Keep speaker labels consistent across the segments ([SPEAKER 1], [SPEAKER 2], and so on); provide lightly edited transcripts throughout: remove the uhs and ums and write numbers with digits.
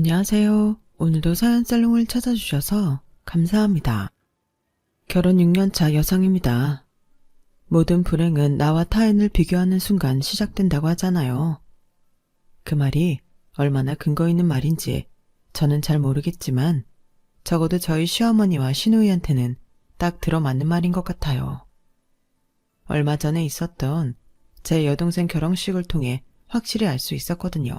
[SPEAKER 1] 안녕하세요. 오늘도 사연살롱을 찾아주셔서 감사합니다. 결혼 6년차 여성입니다. 모든 불행은 나와 타인을 비교하는 순간 시작된다고 하잖아요. 그 말이 얼마나 근거 있는 말인지 저는 잘 모르겠지만 적어도 저희 시어머니와 시누이한테는 딱 들어맞는 말인 것 같아요. 얼마 전에 있었던 제 여동생 결혼식을 통해 확실히 알 수 있었거든요.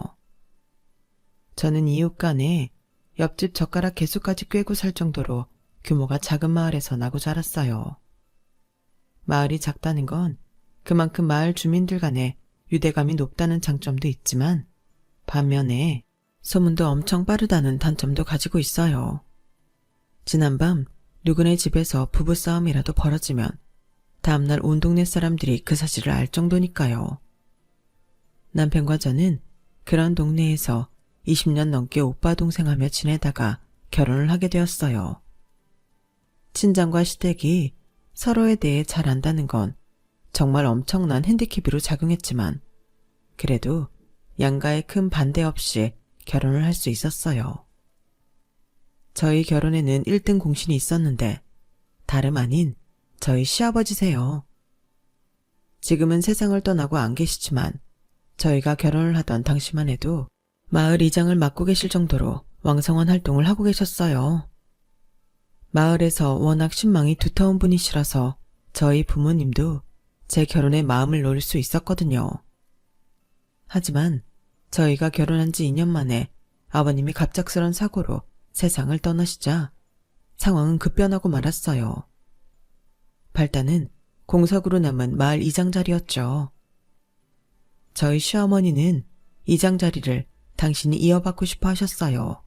[SPEAKER 1] 저는 이웃 간에 옆집 젓가락 개수까지 꿰고 살 정도로 규모가 작은 마을에서 나고 자랐어요. 마을이 작다는 건 그만큼 마을 주민들 간에 유대감이 높다는 장점도 있지만 반면에 소문도 엄청 빠르다는 단점도 가지고 있어요. 지난밤 누구네 집에서 부부싸움이라도 벌어지면 다음날 온 동네 사람들이 그 사실을 알 정도니까요. 남편과 저는 그런 동네에서 20년 넘게 오빠 동생하며 지내다가 결혼을 하게 되었어요. 친정과 시댁이 서로에 대해 잘 안다는 건 정말 엄청난 핸디캡으로 작용했지만 그래도 양가의 큰 반대 없이 결혼을 할 수 있었어요. 저희 결혼에는 1등 공신이 있었는데 다름 아닌 저희 시아버지세요. 지금은 세상을 떠나고 안 계시지만 저희가 결혼을 하던 당시만 해도 마을 이장을 맡고 계실 정도로 왕성한 활동을 하고 계셨어요. 마을에서 워낙 신망이 두터운 분이시라서 저희 부모님도 제 결혼에 마음을 놓을 수 있었거든요. 하지만 저희가 결혼한 지 2년 만에 아버님이 갑작스런 사고로 세상을 떠나시자 상황은 급변하고 말았어요. 발단은 공석으로 남은 마을 이장 자리였죠. 저희 시어머니는 이장 자리를 당신이 이어받고 싶어 하셨어요.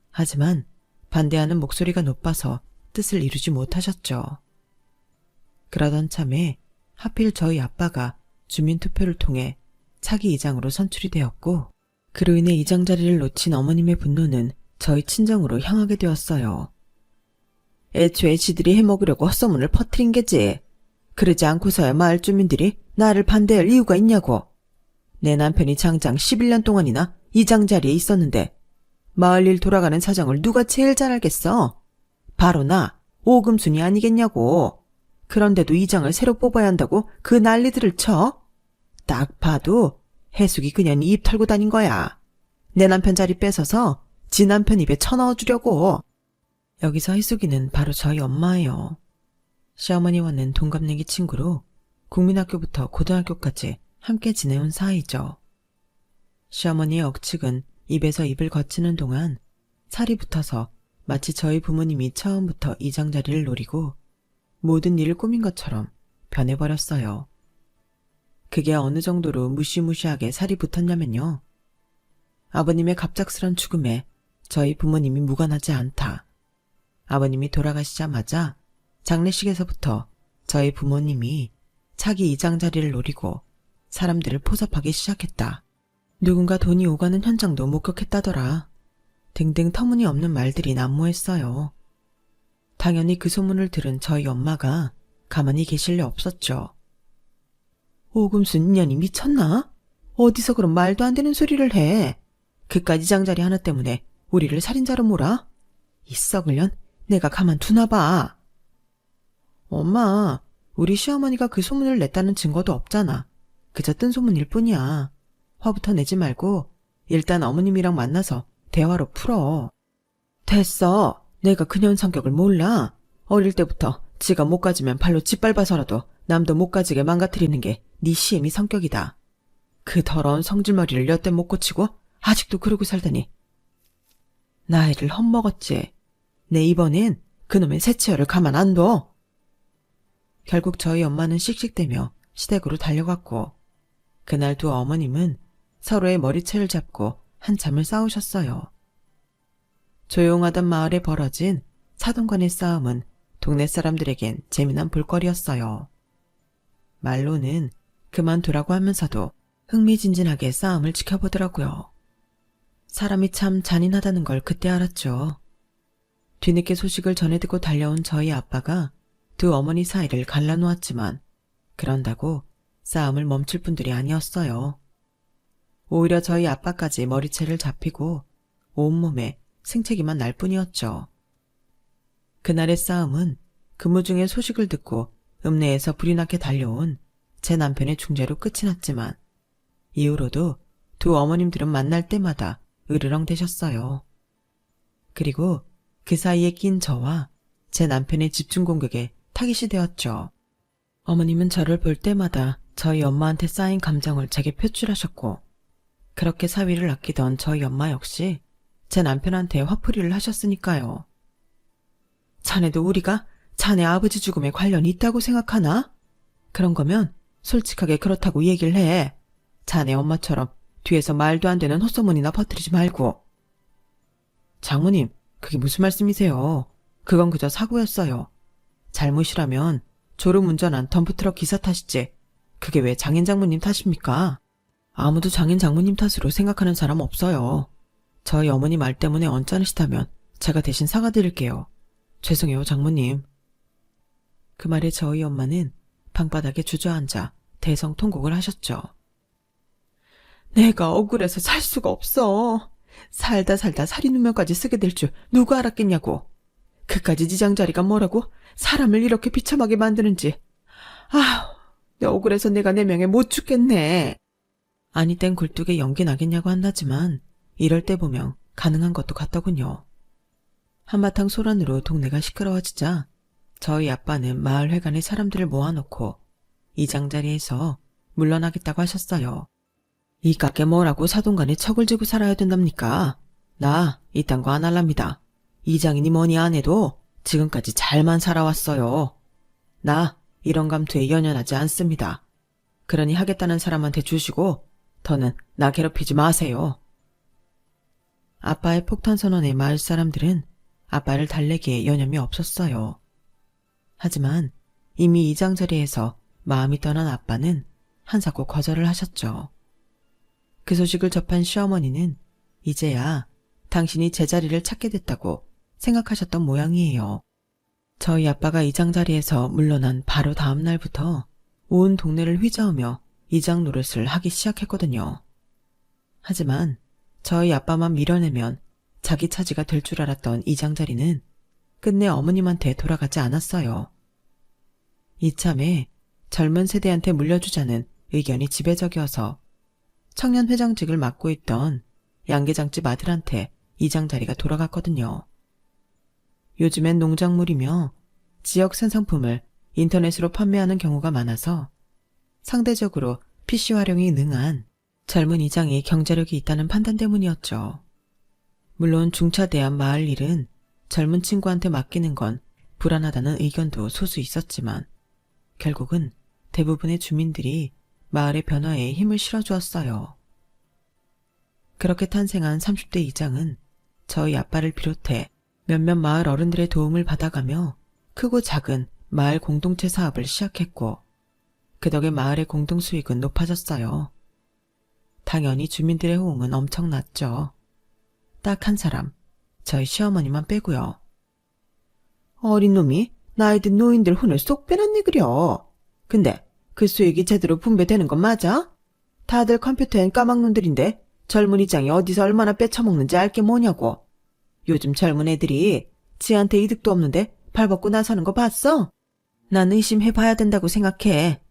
[SPEAKER 1] 하지만 반대하는 목소리가 높아서 뜻을 이루지 못하셨죠. 그러던 참에 하필 저희 아빠가 주민투표를 통해 차기 이장으로 선출이 되었고 그로 인해 이장 자리를 놓친 어머님의 분노는 저희 친정으로 향하게 되었어요. 애초에 지들이 해먹으려고 헛소문을 퍼뜨린 게지. 그러지 않고서야 마을 주민들이 나를 반대할 이유가 있냐고. 내 남편이 장장 11년 동안이나 이장 자리에 있었는데 마을 일 돌아가는 사정을 누가 제일 잘 알겠어? 바로 나, 오금순이 아니겠냐고. 그런데도 이장을 새로 뽑아야 한다고 그 난리들을 쳐? 딱 봐도 해숙이 그냥 입 털고 다닌 거야. 내 남편 자리 뺏어서 지 남편 입에 쳐넣어주려고. 여기서 해숙이는 바로 저희 엄마예요. 시어머니와는 동갑내기 친구로 국민학교부터 고등학교까지 함께 지내온 사이죠. 시어머니의 억측은 입에서 입을 거치는 동안 살이 붙어서 마치 저희 부모님이 처음부터 이장 자리를 노리고 모든 일을 꾸민 것처럼 변해버렸어요. 그게 어느 정도로 무시무시하게 살이 붙었냐면요. 아버님의 갑작스런 죽음에 저희 부모님이 무관하지 않다. 아버님이 돌아가시자마자 장례식에서부터 저희 부모님이 차기 이장 자리를 노리고 사람들을 포섭하기 시작했다. 누군가 돈이 오가는 현장도 목격했다더라. 등등 터무니없는 말들이 난무했어요. 당연히 그 소문을 들은 저희 엄마가 가만히 계실 리 없었죠. 오금순 인연이 미쳤나? 어디서 그런 말도 안 되는 소리를 해. 그깟 이장 자리 하나 때문에 우리를 살인자로 몰아? 이 썩을 년 내가 가만 두나 봐. 엄마, 우리 시어머니가 그 소문을 냈다는 증거도 없잖아. 그저 뜬 소문일 뿐이야. 화부터 내지 말고 일단 어머님이랑 만나서 대화로 풀어. 됐어. 내가 그년 성격을 몰라. 어릴 때부터 지가 못 가지면 발로 짓밟아서라도 남도 못 가지게 망가뜨리는 게 네 시애미 성격이다. 그 더러운 성질머리를 여태 못 고치고 아직도 그러고 살다니. 나이를 헛먹었지. 내 이번엔 그놈의 새치열을 가만 안 둬. 결국 저희 엄마는 씩씩대며 시댁으로 달려갔고 그날 두 어머님은 서로의 머리채를 잡고 한참을 싸우셨어요. 조용하던 마을에 벌어진 사돈간의 싸움은 동네 사람들에겐 재미난 볼거리였어요. 말로는 그만두라고 하면서도 흥미진진하게 싸움을 지켜보더라고요. 사람이 참 잔인하다는 걸 그때 알았죠. 뒤늦게 소식을 전해 듣고 달려온 저희 아빠가 두 어머니 사이를 갈라놓았지만 그런다고 싸움을 멈출 분들이 아니었어요. 오히려 저희 아빠까지 머리채를 잡히고 온몸에 생채기만 날 뿐이었죠. 그날의 싸움은 근무 중에 소식을 듣고 읍내에서 불이 나게 달려온 제 남편의 중재로 끝이 났지만 이후로도 두 어머님들은 만날 때마다 으르렁대셨어요. 그리고 그 사이에 낀 저와 제 남편의 집중 공격에 타깃이 되었죠. 어머님은 저를 볼 때마다 저희 엄마한테 쌓인 감정을 제게 표출하셨고 그렇게 사위를 아끼던 저희 엄마 역시 제 남편한테 화풀이를 하셨으니까요. 자네도 우리가 자네 아버지 죽음에 관련이 있다고 생각하나? 그런 거면 솔직하게 그렇다고 얘기를 해. 자네 엄마처럼 뒤에서 말도 안 되는 헛소문이나 퍼뜨리지 말고. 장모님, 그게 무슨 말씀이세요? 그건 그저 사고였어요. 잘못이라면 졸음운전한 덤프트럭 기사 탓이지. 그게 왜 장인 장모님 탓입니까? 아무도 장인 장모님 탓으로 생각하는 사람 없어요. 저희 어머니 말 때문에 언짢으시다면 제가 대신 사과드릴게요. 죄송해요, 장모님. 그 말에 저희 엄마는 방바닥에 주저앉아 대성통곡을 하셨죠. 내가 억울해서 살 수가 없어. 살다 살인누명까지 쓰게 될 줄 누가 알았겠냐고. 그까지 지장자리가 뭐라고 사람을 이렇게 비참하게 만드는지. 아휴, 내 억울해서 내가 내 명예 못 죽겠네. 아니 땐 굴뚝에 연기 나겠냐고 한다지만 이럴 때 보면 가능한 것도 같더군요. 한바탕 소란으로 동네가 시끄러워지자 저희 아빠는 마을 회관에 사람들을 모아놓고 이장자리에서 물러나겠다고 하셨어요. 이 깎게 뭐라고 사돈간에 척을 지고 살아야 된답니까? 나 이딴 거 안 할랍니다. 이장이니 뭐니 안 해도 지금까지 잘만 살아왔어요. 나 이런 감투에 연연하지 않습니다. 그러니 하겠다는 사람한테 주시고 더는 나 괴롭히지 마세요. 아빠의 폭탄 선언에 마을 사람들은 아빠를 달래기에 여념이 없었어요. 하지만 이미 이장자리에서 마음이 떠난 아빠는 한사코 거절을 하셨죠. 그 소식을 접한 시어머니는 이제야 당신이 제자리를 찾게 됐다고 생각하셨던 모양이에요. 저희 아빠가 이장자리에서 물러난 바로 다음 날부터 온 동네를 휘저으며 이장 노릇을 하기 시작했거든요. 하지만 저희 아빠만 밀어내면 자기 차지가 될 줄 알았던 이장자리는 끝내 어머님한테 돌아가지 않았어요. 이참에 젊은 세대한테 물려주자는 의견이 지배적이어서 청년 회장직을 맡고 있던 양계장집 아들한테 이장자리가 돌아갔거든요. 요즘엔 농작물이며 지역 생산품을 인터넷으로 판매하는 경우가 많아서 상대적으로 PC 활용이 능한 젊은 이장이 경제력이 있다는 판단 때문이었죠. 물론 중차대한 마을 일은 젊은 친구한테 맡기는 건 불안하다는 의견도 소수 있었지만 결국은 대부분의 주민들이 마을의 변화에 힘을 실어주었어요. 그렇게 탄생한 30대 이장은 저희 아빠를 비롯해 몇몇 마을 어른들의 도움을 받아가며 크고 작은 마을 공동체 사업을 시작했고 그 덕에 마을의 공동수익은 높아졌어요. 당연히 주민들의 호응은 엄청났죠. 딱 한 사람, 저희 시어머니만 빼고요. 어린 놈이 나이 든 노인들 혼을 쏙 빼놨네 그려. 근데 그 수익이 제대로 분배되는 건 맞아? 다들 컴퓨터엔 까막눈들인데 젊은 이장이 어디서 얼마나 빼쳐먹는지 알 게 뭐냐고. 요즘 젊은 애들이 지한테 이득도 없는데 발벗고 나서는 거 봤어? 난 의심해봐야 된다고 생각해.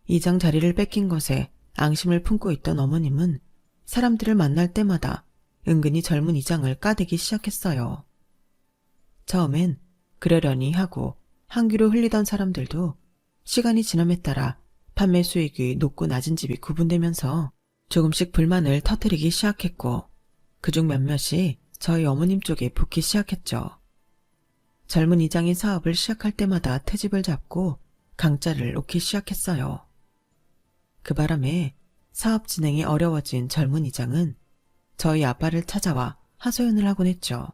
[SPEAKER 1] 이장 자리를 뺏긴 것에 앙심을 품고 있던 어머님은 사람들을 만날 때마다 은근히 젊은 이장을 까대기 시작했어요. 처음엔 그러려니 하고 한 귀로 흘리던 사람들도 시간이 지남에 따라 판매 수익이 높고 낮은 집이 구분되면서 조금씩 불만을 터뜨리기 시작했고 그중 몇몇이 저희 어머님 쪽에 붙기 시작했죠. 젊은 이장이 사업을 시작할 때마다 트집을 잡고 강짜를 놓기 시작했어요. 그 바람에 사업 진행이 어려워진 젊은 이장은 저희 아빠를 찾아와 하소연을 하곤 했죠.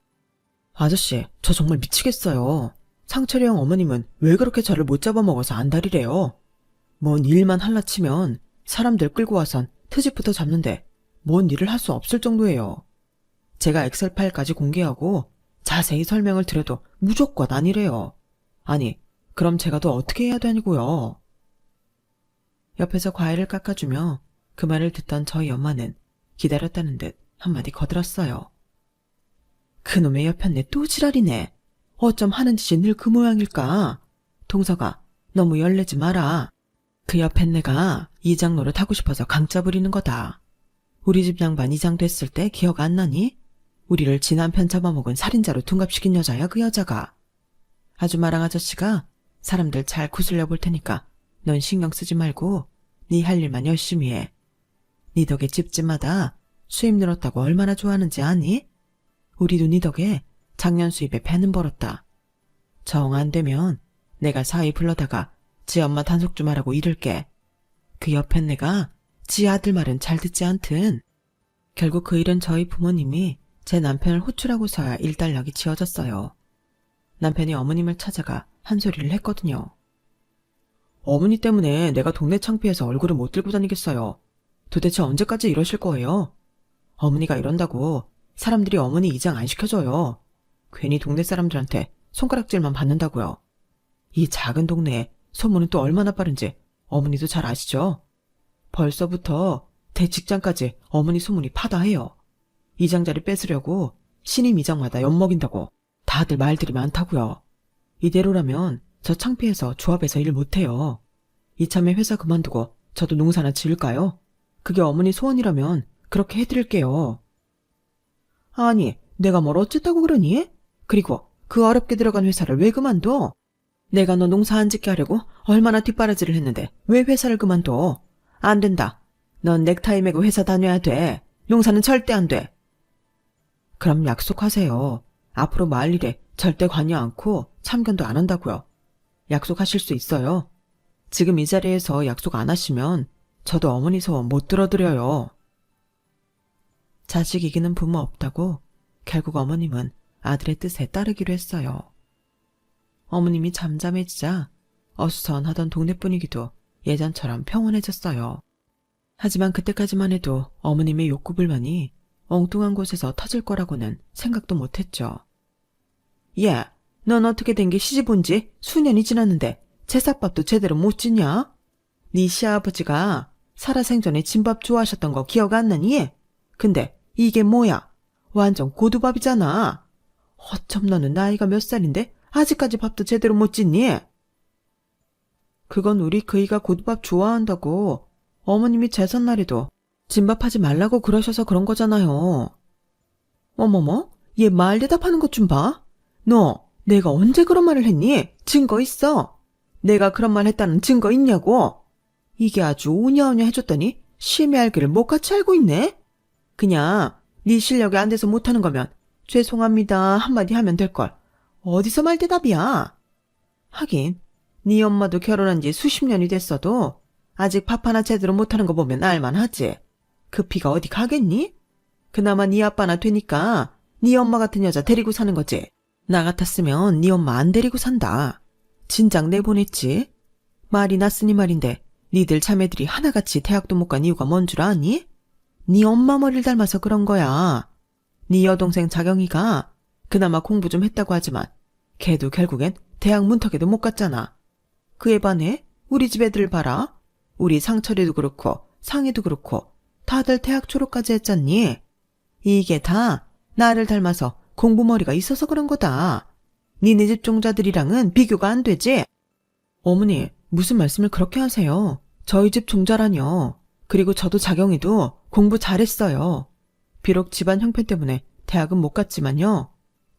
[SPEAKER 1] 아저씨, 저 정말 미치겠어요. 상철이 형 어머님은 왜 그렇게 저를 못 잡아먹어서 안달이래요. 뭔 일만 할라치면 사람들 끌고 와선 트집부터 잡는데 뭔 일을 할 수 없을 정도예요. 제가 엑셀 파일까지 공개하고 자세히 설명을 드려도 무조건 아니래요. 아니, 그럼 제가 더 어떻게 해야 되냐고요. 옆에서 과일을 깎아주며 그 말을 듣던 저희 엄마는 기다렸다는 듯 한마디 거들었어요. 그놈의 여편네 또 지랄이네. 어쩜 하는 짓이 늘 그 모양일까? 동서가 너무 열내지 마라. 그 여편네가 이장 노릇 하고 싶어서 강짜 부리는 거다. 우리 집 양반 이장 됐을 때 기억 안 나니? 우리를 지 남편 잡아먹은 살인자로 둔갑시킨 여자야 그 여자가. 아주마랑 아저씨가 사람들 잘 구슬려 볼 테니까 넌 신경 쓰지 말고 네 할 일만 열심히 해. 네 덕에 집집마다 수입 늘었다고 얼마나 좋아하는지 아니? 우리도 네 덕에 작년 수입에 배는 벌었다. 정 안 되면 내가 사위 불러다가 지 엄마 단속 좀 하라고 이를게. 그 옆엔 내가 지 아들 말은 잘 듣지 않든. 결국 그 일은 저희 부모님이 제 남편을 호출하고서야 일단락이 지어졌어요. 남편이 어머님을 찾아가 한 소리를 했거든요. 어머니 때문에 내가 동네 창피해서 얼굴을 못 들고 다니겠어요. 도대체 언제까지 이러실 거예요? 어머니가 이런다고 사람들이 어머니 이장 안 시켜줘요. 괜히 동네 사람들한테 손가락질만 받는다고요. 이 작은 동네에 소문은 또 얼마나 빠른지 어머니도 잘 아시죠? 벌써부터 대직장까지 어머니 소문이 파다해요. 이장 자리 뺏으려고 신임 이장마다 엿먹인다고 다들 말들이 많다고요. 이대로라면 저 창피해서 조합에서 일 못해요. 이참에 회사 그만두고 저도 농사나 지을까요? 그게 어머니 소원이라면 그렇게 해드릴게요. 아니, 내가 뭘 어쨌다고 그러니? 그리고 그 어렵게 들어간 회사를 왜 그만둬? 내가 너 농사 안 짓게 하려고 얼마나 뒷바라지를 했는데 왜 회사를 그만둬? 안 된다. 넌 넥타이 매고 회사 다녀야 돼. 농사는 절대 안 돼. 그럼 약속하세요. 앞으로 마을 일에 절대 관여 않고 참견도 안 한다고요. 약속하실 수 있어요. 지금 이 자리에서 약속 안 하시면 저도 어머니 소원 못 들어드려요. 자식 이기는 부모 없다고 결국 어머님은 아들의 뜻에 따르기로 했어요. 어머님이 잠잠해지자 어수선하던 동네 분위기도 예전처럼 평온해졌어요. 하지만 그때까지만 해도 어머님의 욕구 불만이 엉뚱한 곳에서 터질 거라고는 생각도 못했죠. 야, 넌 어떻게 된 게 시집 온 지 수년이 지났는데 제삿밥도 제대로 못 지냐? 네 시아버지가 살아생전에 진밥 좋아하셨던 거 기억 안 나니? 근데 이게 뭐야? 완전 고두밥이잖아. 어쩜 너는 나이가 몇 살인데 아직까지 밥도 제대로 못 짓니? 그건 우리 그이가 고두밥 좋아한다고 어머님이 제삿날에도 진밥하지 말라고 그러셔서 그런 거잖아요. 어머머, 얘 말 대답하는 것 좀 봐. 너 내가 언제 그런 말을 했니? 증거 있어? 내가 그런 말 했다는 증거 있냐고? 이게 아주 오냐오냐 해줬더니 심히 알기를 못같이 알고 있네? 그냥 네 실력이 안 돼서 못하는 거면 죄송합니다 한마디 하면 될걸. 어디서 말 대답이야? 하긴 네 엄마도 결혼한 지 수십 년이 됐어도 아직 밥 하나 제대로 못하는 거 보면 알만하지. 그 피가 어디 가겠니? 그나마 네 아빠나 되니까 네 엄마 같은 여자 데리고 사는 거지. 나 같았으면 네 엄마 안 데리고 산다. 진작 내보냈지. 말이 났으니 말인데 니들 자매들이 하나같이 대학도 못 간 이유가 뭔 줄 아니? 네 엄마 머리를 닮아서 그런 거야. 네 여동생 자경이가 그나마 공부 좀 했다고 하지만 걔도 결국엔 대학 문턱에도 못 갔잖아. 그에 반해 우리 집 애들 봐라. 우리 상철이도 그렇고 상희도 그렇고 다들 대학 졸업까지 했잖니. 이게 다 나를 닮아서 공부머리가 있어서 그런 거다. 니네 집 종자들이랑은 비교가 안 되지? 어머니, 무슨 말씀을 그렇게 하세요. 저희 집 종자라뇨. 그리고 저도 자경이도 공부 잘했어요. 비록 집안 형편 때문에 대학은 못 갔지만요.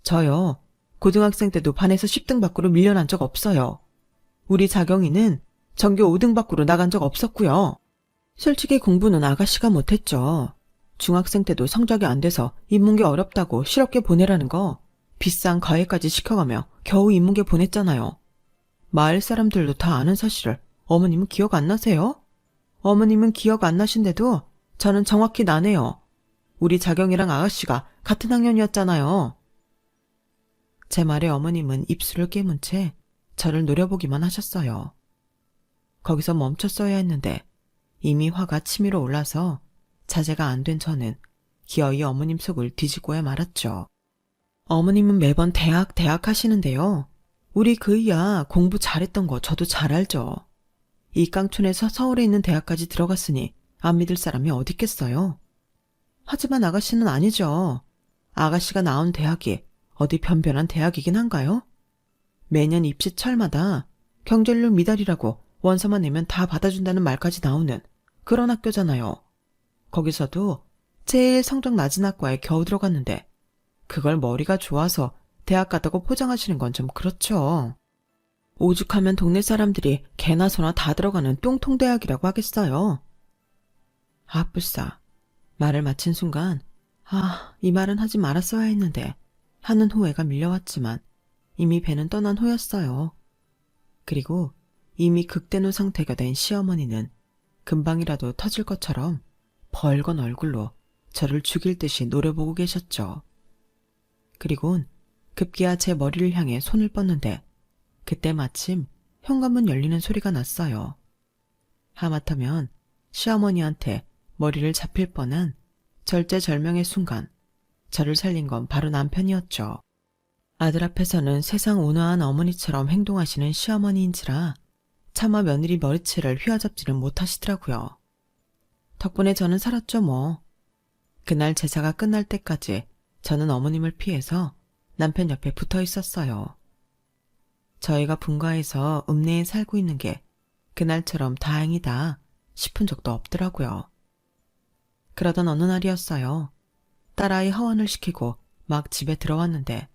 [SPEAKER 1] 저요, 고등학생 때도 반에서 10등 밖으로 밀려난 적 없어요. 우리 자경이는 전교 5등 밖으로 나간 적 없었고요. 솔직히 공부는 아가씨가 못했죠. 중학생 때도 성적이 안 돼서 인문계 어렵다고 실업계 보내라는 거 비싼 과외까지 시켜가며 겨우 인문계 보냈잖아요. 마을 사람들도 다 아는 사실을 어머님은 기억 안 나세요? 어머님은 기억 안 나신데도 저는 정확히 나네요. 우리 자경이랑 아가씨가 같은 학년이었잖아요. 제 말에 어머님은 입술을 깨문 채 저를 노려보기만 하셨어요. 거기서 멈췄어야 했는데 이미 화가 치밀어 올라서 자제가 안 된 저는 기어이 어머님 속을 뒤집고야 말았죠. 어머님은 매번 대학 하시는데요. 우리 그이야 공부 잘했던 거 저도 잘 알죠. 이 깡촌에서 서울에 있는 대학까지 들어갔으니 안 믿을 사람이 어딨겠어요. 하지만 아가씨는 아니죠. 아가씨가 나온 대학이 어디 변변한 대학이긴 한가요? 매년 입시철마다 경쟁률 미달이라고 원서만 내면 다 받아준다는 말까지 나오는 그런 학교잖아요. 거기서도 제일 성적 낮은 학과에 겨우 들어갔는데 그걸 머리가 좋아서 대학 갔다고 포장하시는 건 좀 그렇죠. 오죽하면 동네 사람들이 개나 소나 다 들어가는 똥통대학이라고 하겠어요. 아뿔싸. 말을 마친 순간 이 말은 하지 말았어야 했는데 하는 후회가 밀려왔지만 이미 배는 떠난 후였어요. 그리고 이미 극대노 상태가 된 시어머니는 금방이라도 터질 것처럼 벌건 얼굴로 저를 죽일 듯이 노려보고 계셨죠. 그리곤 급기야 제 머리를 향해 손을 뻗는데 그때 마침 현관문 열리는 소리가 났어요. 하마터면 시어머니한테 머리를 잡힐 뻔한 절제절명의 순간 저를 살린 건 바로 남편이었죠. 아들 앞에서는 세상 온화한 어머니처럼 행동하시는 시어머니인지라 차마 며느리 머리채를 휘어잡지는 못하시더라고요. 덕분에 저는 살았죠 뭐. 그날 제사가 끝날 때까지 저는 어머님을 피해서 남편 옆에 붙어 있었어요. 저희가 분가해서 읍내에 살고 있는 게 그날처럼 다행이다 싶은 적도 없더라고요. 그러던 어느 날이었어요. 딸아이 하원을 시키고 막 집에 들어왔는데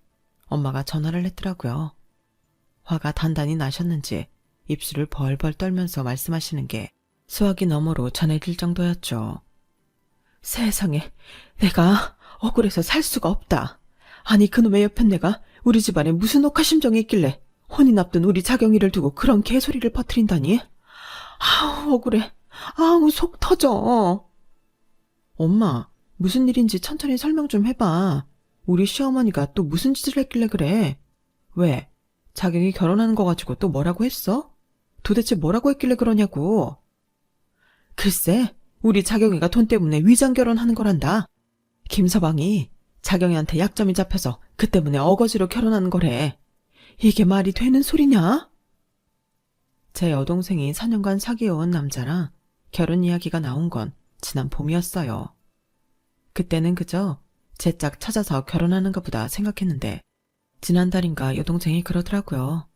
[SPEAKER 1] 엄마가 전화를 했더라고요. 화가 단단히 나셨는지 입술을 벌벌 떨면서 말씀하시는 게 수화기 너머로 전해질 정도였죠. 세상에, 내가 억울해서 살 수가 없다. 아니 그놈의 옆에 내가 우리 집안에 무슨 억하심정이 있길래 혼이 nap둔 우리 자경이를 두고 그런 개소리를 퍼뜨린다니? 아우 억울해. 아우 속 터져. 엄마, 무슨 일인지 천천히 설명 좀 해봐. 우리 시어머니가 또 무슨 짓을 했길래 그래? 왜? 자경이 결혼하는 거 가지고 또 뭐라고 했어? 도대체 뭐라고 했길래 그러냐고. 글쎄, 우리 자경이가 돈 때문에 위장 결혼하는 거란다. 김서방이 자경이한테 약점이 잡혀서 그 때문에 어거지로 결혼하는 거래. 이게 말이 되는 소리냐? 제 여동생이 4년간 사귀어온 남자라 결혼 이야기가 나온 건 지난 봄이었어요. 그때는 그저 제 짝 찾아서 결혼하는 것보다 생각했는데 지난달인가 여동생이 그러더라고요.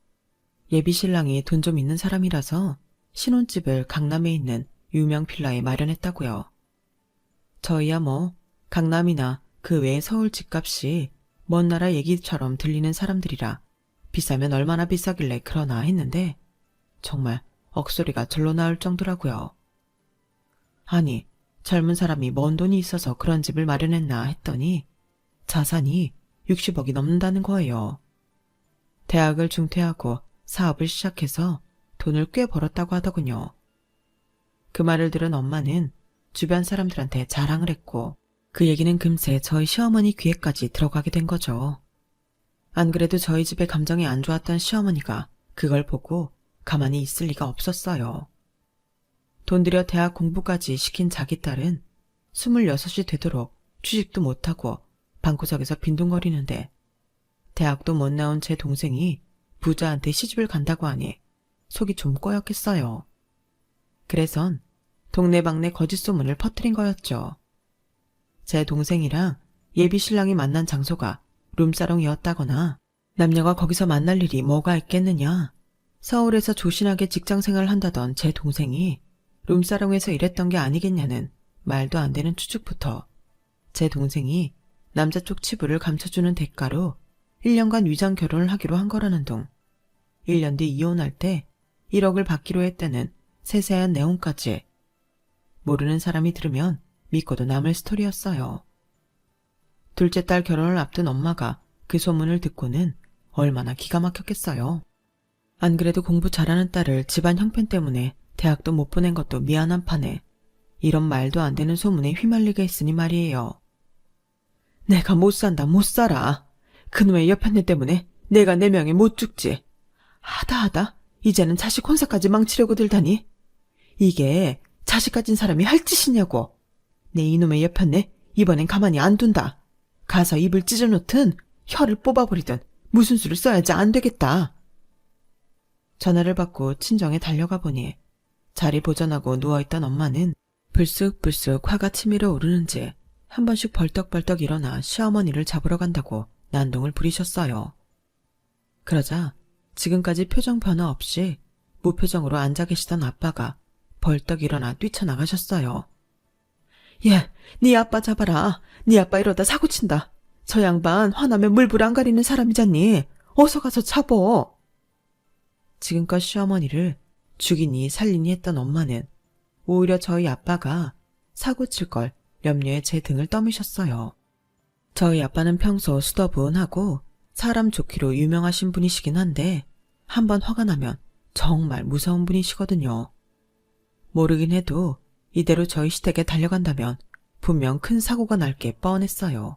[SPEAKER 1] 예비 신랑이 돈 좀 있는 사람이라서 신혼집을 강남에 있는 유명 빌라에 마련했다고요. 저희야 뭐 강남이나 그 외의 서울 집값이 먼 나라 얘기처럼 들리는 사람들이라 비싸면 얼마나 비싸길래 그러나 했는데 정말 억소리가 절로 나올 정도라고요. 아니, 젊은 사람이 먼 돈이 있어서 그런 집을 마련했나 했더니 자산이 60억이 넘는다는 거예요. 대학을 중퇴하고 사업을 시작해서 돈을 꽤 벌었다고 하더군요. 그 말을 들은 엄마는 주변 사람들한테 자랑을 했고 그 얘기는 금세 저희 시어머니 귀에까지 들어가게 된 거죠. 안 그래도 저희 집에 감정이 안 좋았던 시어머니가 그걸 보고 가만히 있을 리가 없었어요. 돈 들여 대학 공부까지 시킨 자기 딸은 26이 되도록 취직도 못하고 방구석에서 빈둥거리는데 대학도 못 나온 제 동생이 부자한테 시집을 간다고 하니 속이 좀 꼬였겠어요. 그래선 동네방네 거짓 소문을 퍼뜨린 거였죠. 제 동생이랑 예비 신랑이 만난 장소가 룸사롱이었다거나 남녀가 거기서 만날 일이 뭐가 있겠느냐. 서울에서 조신하게 직장생활을 한다던 제 동생이 룸사롱에서 일했던 게 아니겠냐는 말도 안 되는 추측부터 제 동생이 남자 쪽 치부를 감춰주는 대가로 1년간 위장 결혼을 하기로 한 거라는 둥, 1년 뒤 이혼할 때 1억을 받기로 했다는 세세한 내용까지 모르는 사람이 들으면 믿고도 남을 스토리였어요. 둘째 딸 결혼을 앞둔 엄마가 그 소문을 듣고는 얼마나 기가 막혔겠어요. 안 그래도 공부 잘하는 딸을 집안 형편 때문에 대학도 못 보낸 것도 미안한 판에 이런 말도 안 되는 소문에 휘말리게 했으니 말이에요. 내가 못 산다 못 살아. 그놈의 여편네 때문에 내가 내 명에 못 죽지. 하다 이제는 자식 혼사까지 망치려고 들다니. 이게 자식 가진 사람이 할 짓이냐고. 내 이놈의 여편네 이번엔 가만히 안 둔다. 가서 입을 찢어놓든 혀를 뽑아버리든 무슨 수를 써야지 안 되겠다. 전화를 받고 친정에 달려가 보니 자리 보전하고 누워있던 엄마는 불쑥불쑥 화가 치밀어 오르는지 한 번씩 벌떡벌떡 일어나 시어머니를 잡으러 간다고 난동을 부리셨어요. 그러자 지금까지 표정 변화 없이 무표정으로 앉아 계시던 아빠가 벌떡 일어나 뛰쳐나가셨어요. 예, 네 아빠 잡아라. 네 아빠 이러다 사고 친다. 저 양반 화나면 물불 안 가리는 사람이잖니. 어서 가서 잡어. 지금껏 시어머니를 죽이니 살리니 했던 엄마는 오히려 저희 아빠가 사고 칠 걸 염려해 제 등을 떠미셨어요. 저희 아빠는 평소 수더분하고 사람 좋기로 유명하신 분이시긴 한데 한번 화가 나면 정말 무서운 분이시거든요. 모르긴 해도 이대로 저희 시댁에 달려간다면 분명 큰 사고가 날 게 뻔했어요.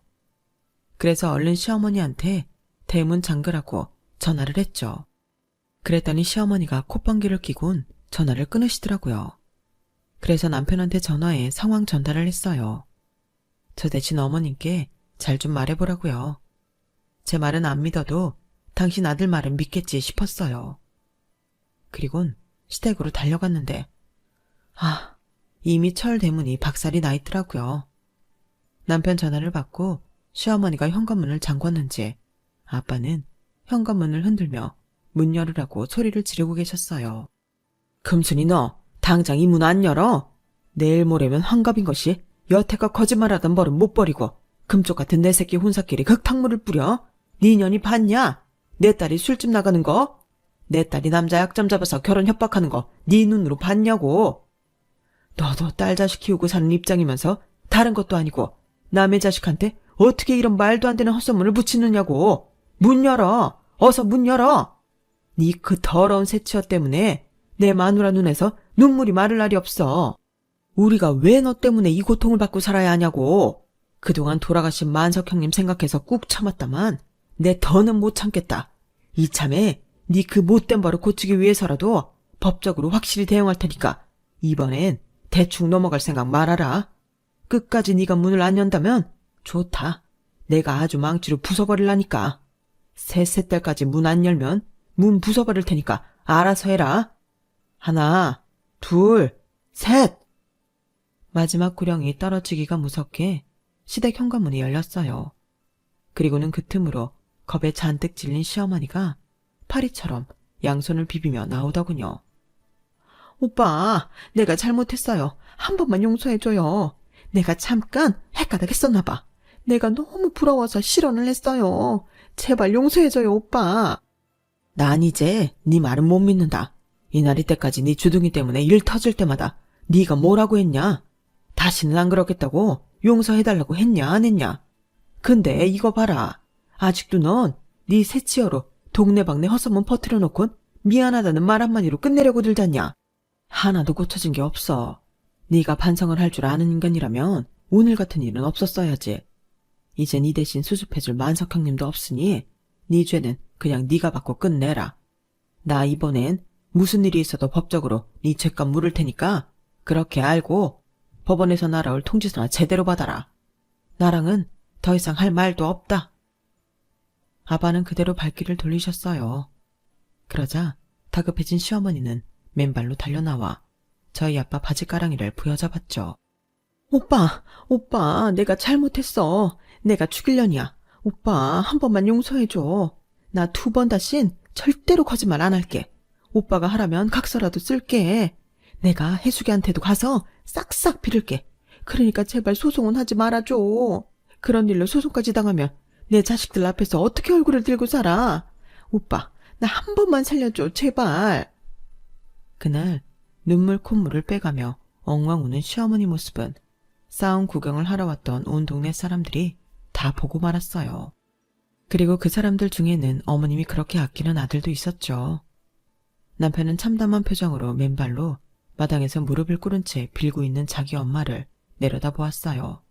[SPEAKER 1] 그래서 얼른 시어머니한테 대문 잠그라고 전화를 했죠. 그랬더니 시어머니가 콧방귀를 뀌곤 전화를 끊으시더라고요. 그래서 남편한테 전화해 상황 전달을 했어요. 저 대신 어머님께 잘 좀 말해보라고요. 제 말은 안 믿어도 당신 아들 말은 믿겠지 싶었어요. 그리곤 시댁으로 달려갔는데 이미 철 대문이 박살이 나 있더라고요. 남편 전화를 받고 시어머니가 현관문을 잠궜는지 아빠는 현관문을 흔들며 문 열으라고 소리를 지르고 계셨어요. 금순이 너 당장 이 문 안 열어? 내일 모레면 환갑인 것이 여태껏 거짓말하던 버릇 못 버리고 금쪽 같은 내 새끼 혼사끼리 흙탕물을 뿌려? 네 년이 봤냐? 내 딸이 술집 나가는 거? 내 딸이 남자 약점 잡아서 결혼 협박하는 거 네 눈으로 봤냐고? 너도 딸 자식 키우고 사는 입장이면서 다른 것도 아니고 남의 자식한테 어떻게 이런 말도 안 되는 헛소문을 붙이느냐고. 문 열어. 어서 문 열어. 네 그 더러운 새치어 때문에 내 마누라 눈에서 눈물이 마를 날이 없어. 우리가 왜 너 때문에 이 고통을 받고 살아야 하냐고. 그동안 돌아가신 만석 형님 생각해서 꾹 참았다만 내 더는 못 참겠다. 이참에 네 그 못된 버릇 고치기 위해서라도 법적으로 확실히 대응할 테니까 이번엔 대충 넘어갈 생각 말아라. 끝까지 네가 문을 안 연다면 좋다. 내가 아주 망치로 부숴버릴라니까. 셋째 딸까지 문 안 열면 문 부숴버릴 테니까 알아서 해라. 하나, 둘, 셋. 마지막 구령이 떨어지기가 무섭게 시댁 현관문이 열렸어요. 그리고는 그 틈으로 겁에 잔뜩 질린 시어머니가 파리처럼 양손을 비비며 나오더군요. 오빠, 내가 잘못했어요. 한 번만 용서해줘요. 내가 잠깐 헷가닥했었나 봐. 내가 너무 부러워서 실언을 했어요. 제발 용서해줘요, 오빠. 난 이제 네 말은 못 믿는다. 이날이 때까지 네 주둥이 때문에 일 터질 때마다 네가 뭐라고 했냐? 다시는 안 그러겠다고 용서해달라고 했냐 안 했냐? 근데 이거 봐라. 아직도 넌 네 새치어로 동네방네 헛소문 퍼뜨려 놓곤 미안하다는 말 한마디로 끝내려고 들잖냐? 하나도 고쳐진 게 없어. 네가 반성을 할 줄 아는 인간이라면 오늘 같은 일은 없었어야지. 이제 네 대신 수습해줄 만석 형님도 없으니 네 죄는 그냥 네가 받고 끝내라. 나 이번엔 무슨 일이 있어도 법적으로 네 죄값 물을 테니까 그렇게 알고 법원에서 날아올 통지서나 제대로 받아라. 나랑은 더 이상 할 말도 없다. 아빠는 그대로 발길을 돌리셨어요. 그러자 다급해진 시어머니는 맨발로 달려나와 저희 아빠 바지가랑이를 부여잡았죠. 오빠, 내가 잘못했어. 내가 죽일려냐. 오빠, 한 번만 용서해줘. 나 2번 다신 절대로 거짓말 안 할게. 오빠가 하라면 각서라도 쓸게. 내가 해수기한테도 가서 싹싹 빌을게. 그러니까 제발 소송은 하지 말아줘. 그런 일로 소송까지 당하면 내 자식들 앞에서 어떻게 얼굴을 들고 살아. 오빠, 나 한 번만 살려줘, 제발. 그날 눈물 콧물을 빼가며 엉엉 우는 시어머니 모습은 싸움 구경을 하러 왔던 온 동네 사람들이 다 보고 말았어요. 그리고 그 사람들 중에는 어머님이 그렇게 아끼는 아들도 있었죠. 남편은 참담한 표정으로 맨발로 마당에서 무릎을 꿇은 채 빌고 있는 자기 엄마를 내려다보았어요.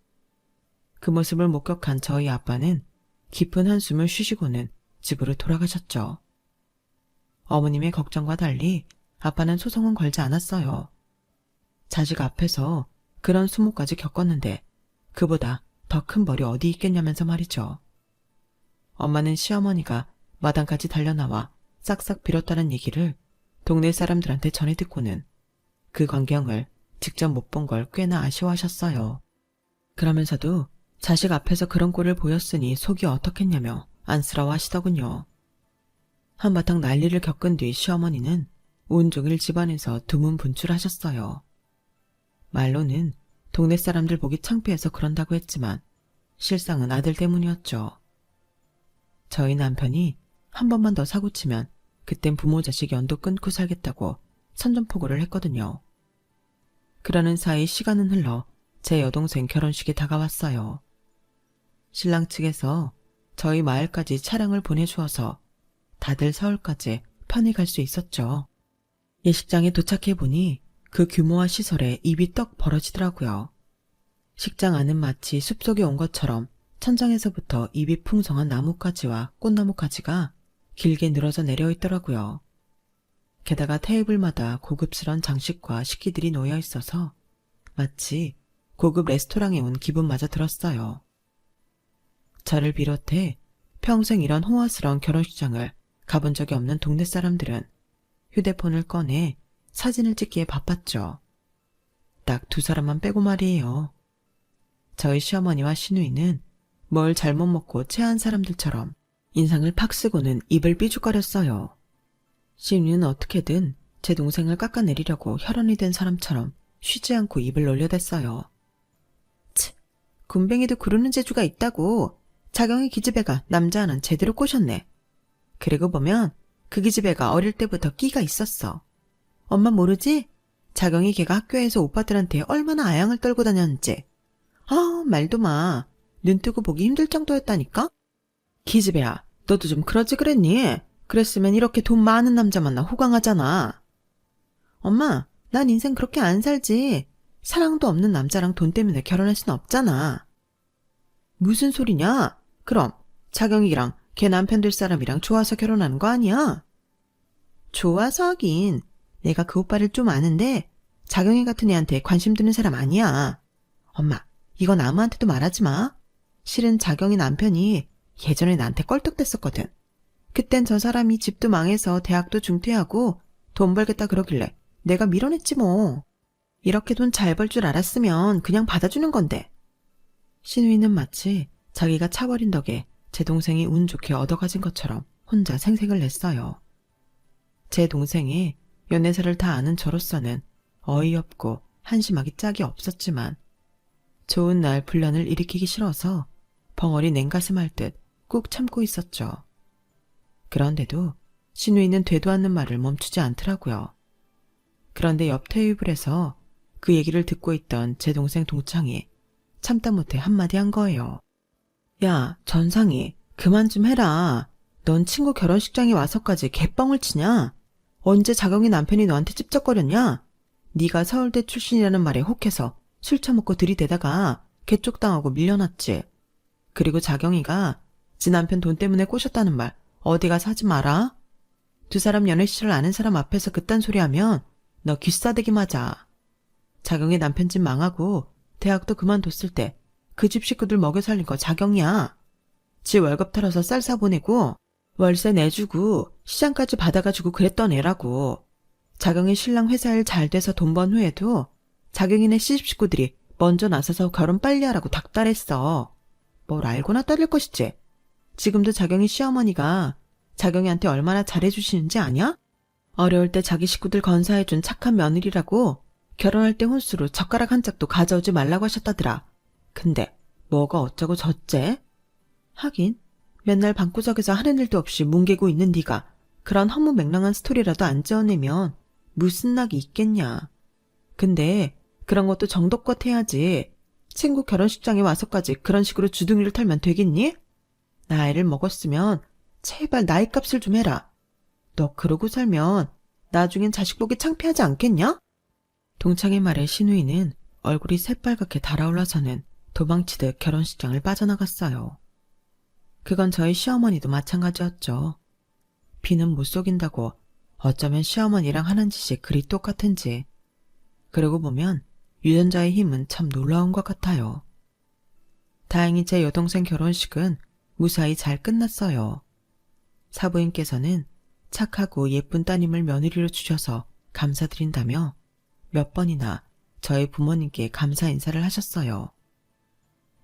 [SPEAKER 1] 그 모습을 목격한 저희 아빠는 깊은 한숨을 쉬시고는 집으로 돌아가셨죠. 어머님의 걱정과 달리 아빠는 소송은 걸지 않았어요. 자식 앞에서 그런 수모까지 겪었는데 그보다 더 큰 벌이 어디 있겠냐면서 말이죠. 엄마는 시어머니가 마당까지 달려나와 싹싹 빌었다는 얘기를 동네 사람들한테 전해 듣고는 그 광경을 직접 못 본 걸 꽤나 아쉬워하셨어요. 그러면서도 자식 앞에서 그런 꼴을 보였으니 속이 어떻겠냐며 안쓰러워 하시더군요. 한바탕 난리를 겪은 뒤 시어머니는 온종일 집안에서 두문분출하셨어요. 말로는 동네 사람들 보기 창피해서 그런다고 했지만 실상은 아들 때문이었죠. 저희 남편이 한 번만 더 사고치면 그땐 부모 자식 연도 끊고 살겠다고 선전포고를 했거든요. 그러는 사이 시간은 흘러 제 여동생 결혼식이 다가왔어요. 신랑 측에서 저희 마을까지 차량을 보내주어서 다들 서울까지 편히 갈 수 있었죠. 예식장에 도착해보니 그 규모와 시설에 입이 떡 벌어지더라고요. 식장 안은 마치 숲속에 온 것처럼 천장에서부터 잎이 풍성한 나뭇가지와 꽃나무가지가 길게 늘어져 내려 있더라고요. 게다가 테이블마다 고급스런 장식과 식기들이 놓여 있어서 마치 고급 레스토랑에 온 기분마저 들었어요. 저를 비롯해 평생 이런 호화스러운 결혼식장을 가본 적이 없는 동네 사람들은 휴대폰을 꺼내 사진을 찍기에 바빴죠. 딱 두 사람만 빼고 말이에요. 저희 시어머니와 시누이는 뭘 잘못 먹고 체한 사람들처럼 인상을 팍 쓰고는 입을 삐죽거렸어요. 시누이는 어떻게든 제 동생을 깎아내리려고 혈연이 된 사람처럼 쉬지 않고 입을 놀려댔어요. 치, 군뱅이도 구르는 재주가 있다고. 자경이 기집애가 남자 하나는 제대로 꼬셨네. 그리고 보면 그 기집애가 어릴 때부터 끼가 있었어. 엄마 모르지? 자경이 걔가 학교에서 오빠들한테 얼마나 아양을 떨고 다녔는지. 아, 말도 마. 눈 뜨고 보기 힘들 정도였다니까? 기집애야, 너도 좀 그러지 그랬니? 그랬으면 이렇게 돈 많은 남자 만나 호강하잖아. 엄마, 난 인생 그렇게 안 살지. 사랑도 없는 남자랑 돈 때문에 결혼할 순 없잖아. 무슨 소리냐? 그럼 자경이랑 걔 남편 될 사람이랑 좋아서 결혼하는 거 아니야? 좋아서 하긴. 내가 그 오빠를 좀 아는데 자경이 같은 애한테 관심 드는 사람 아니야. 엄마, 이건 아무한테도 말하지 마. 실은 자경이 남편이 예전에 나한테 껄떡댔었거든. 그땐 저 사람이 집도 망해서 대학도 중퇴하고 돈 벌겠다 그러길래 내가 밀어냈지 뭐. 이렇게 돈 잘 벌 줄 알았으면 그냥 받아주는 건데. 시누이는 마치 자기가 차버린 덕에 제 동생이 운 좋게 얻어가진 것처럼 혼자 생색을 냈어요. 제 동생이 연애사를 다 아는 저로서는 어이없고 한심하기 짝이 없었지만 좋은 날 분란을 일으키기 싫어서 벙어리 냉가슴 할 듯 꾹 참고 있었죠. 그런데도 시누이는 되도 않는 말을 멈추지 않더라고요. 그런데 옆 테이블에서 그 얘기를 듣고 있던 제 동생 동창이 참다 못해 한마디 한 거예요. 야, 전상이 그만 좀 해라. 넌 친구 결혼식장에 와서까지 개뻥을 치냐? 언제 자경이 남편이 너한테 찝쩍거렸냐? 네가 서울대 출신이라는 말에 혹해서 술 처먹고 들이대다가 개쪽당하고 밀려났지. 그리고 자경이가 지 남편 돈 때문에 꼬셨다는 말 어디 가서 하지 마라. 두 사람 연애 시절 아는 사람 앞에서 그딴 소리 하면 너 귀싸대기 맞아. 자경이 남편 집 망하고 대학도 그만뒀을 때 그 집 식구들 먹여 살린 거 자경이야. 지 월급 털어서 쌀 사보내고 월세 내주고 시장까지 받아가지고 그랬던 애라고. 자경이 신랑 회사 일 잘 돼서 돈 번 후에도 자경이네 시집 식구들이 먼저 나서서 결혼 빨리 하라고 닥달했어. 뭘 알고나 따를 것이지. 지금도 자경이 시어머니가 자경이한테 얼마나 잘해주시는지 아냐? 어려울 때 자기 식구들 건사해준 착한 며느리라고 결혼할 때 혼수로 젓가락 한 짝도 가져오지 말라고 하셨다더라. 근데 뭐가 어쩌고 저째? 하긴 맨날 방구석에서 하는 일도 없이 뭉개고 있는 네가 그런 허무맹랑한 스토리라도 안 지어내면 무슨 낙이 있겠냐. 근데 그런 것도 정도껏 해야지. 친구 결혼식장에 와서까지 그런 식으로 주둥이를 털면 되겠니? 나이를 먹었으면 제발 나이값을 좀 해라. 너 그러고 살면 나중엔 자식 보기 창피하지 않겠냐? 동창의 말에 시누이는 얼굴이 새빨갛게 달아올라서는 도망치듯 결혼식장을 빠져나갔어요. 그건 저희 시어머니도 마찬가지였죠. 비는 못 속인다고 어쩌면 시어머니랑 하는 짓이 그리 똑같은지. 그러고 보면 유전자의 힘은 참 놀라운 것 같아요. 다행히 제 여동생 결혼식은 무사히 잘 끝났어요. 사부인께서는 착하고 예쁜 따님을 며느리로 주셔서 감사드린다며 몇 번이나 저희 부모님께 감사 인사를 하셨어요.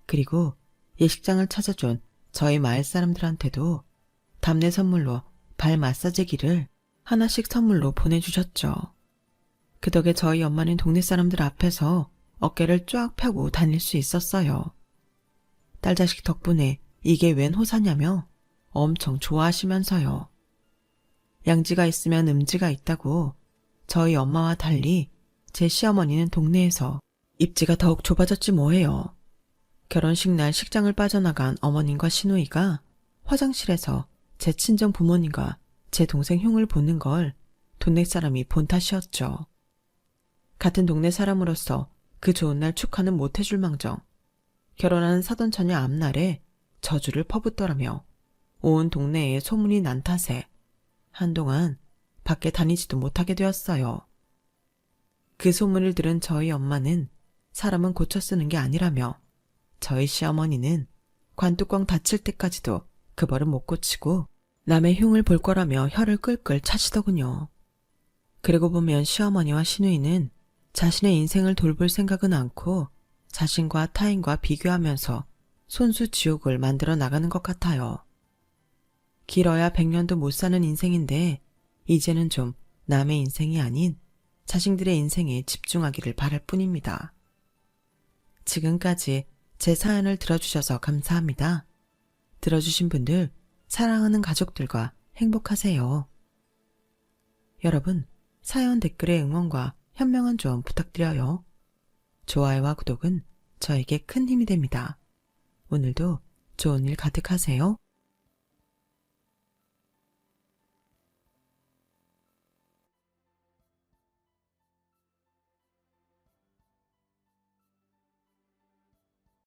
[SPEAKER 1] 그리고 예식장을 찾아준 저희 마을 사람들한테도 답례 선물로 발 마사지기를 하나씩 선물로 보내주셨죠. 그 덕에 저희 엄마는 동네 사람들 앞에서 어깨를 쫙 펴고 다닐 수 있었어요. 딸 자식 덕분에 이게 웬 호사냐며 엄청 좋아하시면서요. 양지가 있으면 음지가 있다고 저희 엄마와 달리 제 시어머니는 동네에서 입지가 더욱 좁아졌지 뭐예요. 결혼식 날 식장을 빠져나간 어머님과 시누이가 화장실에서 제 친정 부모님과 제 동생 흉을 보는 걸 동네 사람이 본 탓이었죠. 같은 동네 사람으로서 그 좋은 날 축하는 못해줄 망정 결혼하는 사돈처녀 앞날에 저주를 퍼붓더라며 온 동네에 소문이 난 탓에 한동안 밖에 다니지도 못하게 되었어요. 그 소문을 들은 저희 엄마는 사람은 고쳐 쓰는 게 아니라며 저희 시어머니는 관뚜껑 닫힐 때까지도 그 버릇 못 고치고 남의 흉을 볼 거라며 혀를 끌끌 차시더군요. 그리고 보면 시어머니와 시누이는 자신의 인생을 돌볼 생각은 않고 자신과 타인과 비교하면서 손수 지옥을 만들어 나가는 것 같아요. 길어야 100년도 못 사는 인생인데 이제는 좀 남의 인생이 아닌 자신들의 인생에 집중하기를 바랄 뿐입니다. 지금까지 제 사연을 들어주셔서 감사합니다. 들어주신 분들 사랑하는 가족들과 행복하세요. 여러분, 사연 댓글에 응원과 현명한 조언 부탁드려요. 좋아요와 구독은 저에게 큰 힘이 됩니다. 오늘도 좋은 일 가득하세요.